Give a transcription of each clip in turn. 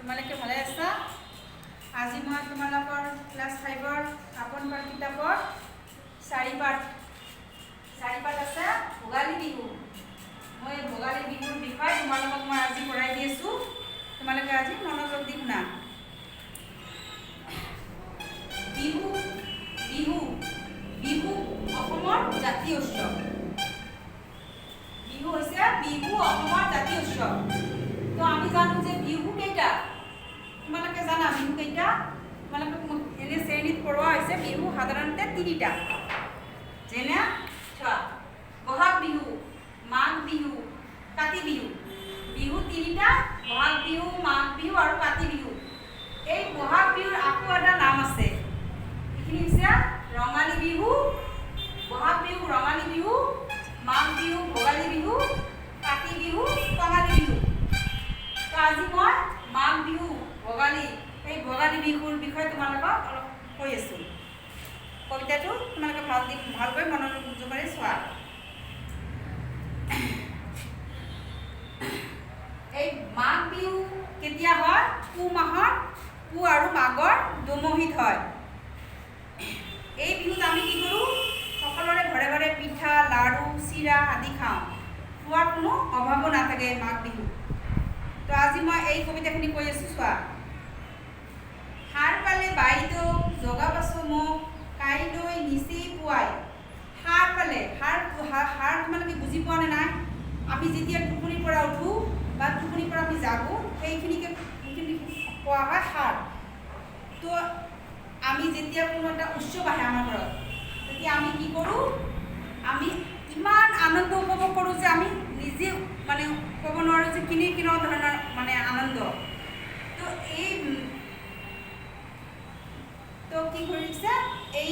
তোমালোকে ভালে আছা? আজি মই তোমালোকৰ ক্লাছ 5ৰ আপন পাঠ কিতাপৰ 4 পাঠ আছে ভোগালী বিহু। মই ভোগালী বিহুৰ বিষয়ে তোমালোকক মই আজি পঢ়াই দি আছোঁ। তোমালোকে আজি মনোযোগ দি শুনা। বিহু বিহু বিহু অসমৰ জাতীয় উৎসৱ। বিহু হৈছে অসমৰ জাতীয় উৎসৱ। তো আমি জানো যে বিহু কেইটা, তোমালোকে জানা বিহু কেইটা? তোমালোকে এনে শ্ৰেণীত পঢ়োৱা হৈছে বিহু সাধাৰণতে 3টা। যেনে বহাগ বিহু, মাঘ বিহু, কাতি বিহু। বিহু 3টা, বহাগ বিহু, মাঘ বিহু আৰু কাতি বিহু। এই বহাগ বিহুৰ আকৌ এটা নাম আছে, এইখিনি হৈছে ৰঙালী বিহু। বহাগ বিহু ৰঙালী বিহু, মাঘ বিহু ভোগালী বিহু, কাতি বিহু কঙালী বিহু। তো আজি মই মাঘ বিহু ভোগালী এই ভোগালী বিহুৰ বিষয়ে তোমালোকক অলপ কৈ আছোঁ। কবিতাটো তোমালোকে ভালকৈ মনোযোগেৰে চোৱা। এই মাঘ বিহু কেতিয়া হয়? পুহ আৰু মাঘৰ দোমহীত হয়। এই বিহুত আমি কি কৰোঁ? সকলোৰে ঘৰে ঘৰে পিঠা, লাড়ু, চিৰা আদি খাওঁ। খোৱাৰ কোনো অভাৱো নাথাকে মাঘ বিহু। তো আজি মই এই কবিতাখিনি কৈ আছোঁ, চোৱা। সাৰ পালে বাইদেউ জগাবাচো মোক, কাইলৈ নিচেই পুৱাই। সাৰ পালে, সাৰ তোমালোকে বুজি পোৱা নে নাই? আমি যেতিয়া টোপনিৰ পৰা উঠোঁ বা টোপনিৰ পৰা আমি জাগোঁ, সেইখিনি কোৱা হয় সাৰ। তো আমি যেতিয়া কোনো এটা উৎসৱ আহে আমাৰ ঘৰত, তেতিয়া আমি কি কৰোঁ? আমি ইমান আনন্দ উপভোগ কৰোঁ যে আমি নিজে ক'ব নোৱাৰোঁ যে কিনো ধৰণৰ আনন্দ। তো কি কৰিছে, এই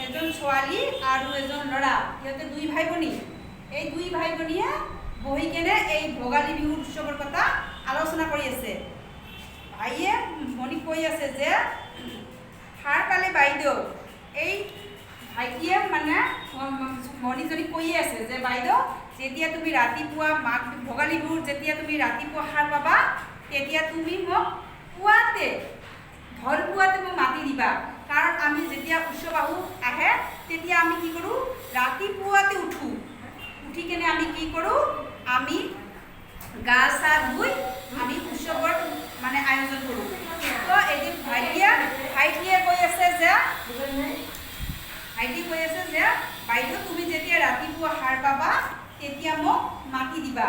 এজন ছোৱালী আৰু এজন ল'ৰা, সিহঁতে 2 ভাই ভনী। এই 2 ভাই ভনীয়ে বহি কেনে এই ভোগালী বিহুৰ উৎসৱৰ কথা আলোচনা কৰি আছে। ভাইয়ে ভনীক কৈ আছে যে সাৰ পালে বাইদেউ। এই ভাইটিয়ে ভনীজনীক কৈয়ে আছে যে বাইদেউ, যেতিয়া তুমি ৰাতিপুৱা ভোগালী বিহুত যেতিয়া তুমি ৰাতিপুৱা সাৰ পাবা, তেতিয়া তুমি মোক ঢল পুৱাতে মোক মাতি দিবা। কাৰণ আমি যেতিয়া উৎসৱ আহে তেতিয়া আমি কি কৰোঁ? ৰাতিপুৱাতে উঠোঁ। উঠি কেনে আমি কি কৰোঁ? আমি গা চা ধুই আমি উৎসৱৰ আয়োজন কৰোঁ। তো এদিন ভাইটিয়ে কৈ আছে যে বাইদেউ, তুমি যেতিয়া ৰাতিপুৱা সাৰ পাবা তেতিয়া মোক মাতি দিবা,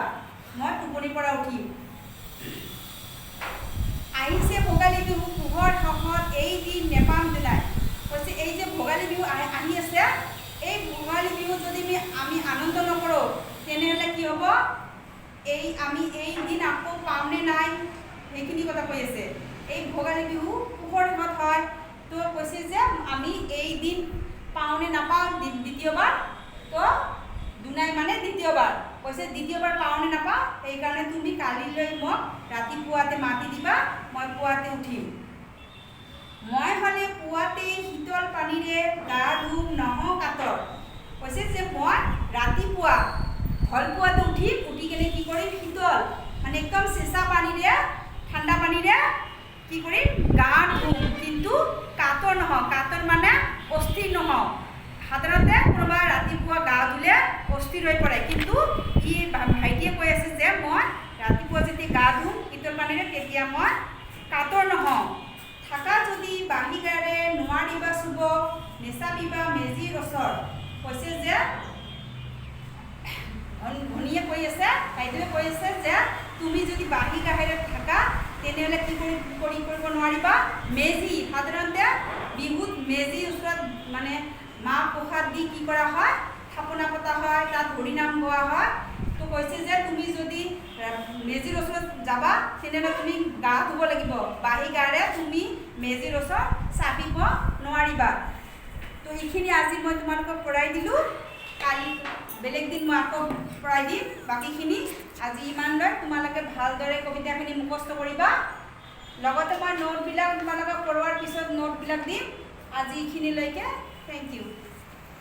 মই টোপনিৰ পৰা উঠিম। আহিছে ভোগালী বিহু পোহৰ শেষত, এই দিন নেপাম দিনাই। কৈছে এই যে ভোগালী বিহু আহি আছে, এই ভোগালী বিহু যদি আমি আনন্দ নকৰোঁ তেনেহ'লে কি হ'ব? আমি এই দিন আকৌ পামনে নাই, সেইখিনি কথা কৈ আছে। এই ভোগালী বিহু পোহৰ শেষত হয়। তো কৈছে যে আমি এই দিন পাওঁনে নাপাওঁ দ্বিতীয়বাৰ। তো দুনাই দ্বিতীয়বাৰ কৈছে, দ্বিতীয়বাৰ পাওঁনে নাপাওঁ, সেইকাৰণে তুমি কালিলৈ মোক ৰাতিপুৱাতে মাতি দিবা, মই পুৱাতে উঠিম। মই হ'লে পুৱাতেই শীতল পানীৰে গা ধুম নহওঁ কাতৰ। কৈছে যে মই ৰাতিপুৱা ঢল পুৱাতে উঠিম, উঠি কেনে কি কৰিম? শীতল একদম চেঁচা পানীৰে, ঠাণ্ডা পানীৰে কি কৰিম? গা ধুম, কিন্তু কাতৰ নহওঁ। কাতৰ অস্থিৰ নহওঁ। সাধাৰণতে কোনোবাই ৰাতিপুৱা গা ধুলে অস্থিৰ হৈ পৰে, কিন্তু ভাইটিয়ে কৈ আছে যে মই ৰাতিপুৱা যেতিয়া গা ধুম শীতল পানীৰে, তেতিয়া মই কাতৰ নহওঁ। থাকা যদি বাঁহী গাৰে নোৱাৰিবা চুব, নেচাপিবা মেজিৰ ওচৰ। কৈছে যে ভনীয়ে কৈ আছে, বাইদেৱে কৈ আছে যে তুমি যদি বাঁহী গাৰেৰে থাকা তেনেহ'লে কি কৰিব নোৱাৰিবা? মেজি। সাধাৰণতে বিহুত মেজিৰ ওচৰত মাহ প্ৰসাদ দি কি কৰা হয়? থাপনা পতা হয়, তাত হৰিনাম গোৱা হয়। তো কৈছে যে তুমি যদি মেজিৰ ওচৰত যাবা তেনেহ'লে তুমি গা ধুব লাগিব, বাঁহী গাৰে তুমি মেজিৰ ওচৰত চাপিব নোৱাৰিবা। তো এইখিনি আজি মই তোমালোকক পঢ়াই দিলোঁ। কালি বেলেগ দিন মই আকৌ পঢ়াই দিম বাকীখিনি। আজি ইমানলৈ। তোমালোকে ভালদৰে কবিতাখিনি মুখস্থ কৰিবা। লগতে মই নোটবিলাক তোমালোকক পঢ়োৱাৰ পিছত নোটবিলাক দিম। আজি এইখিনিলৈকে। Thank U.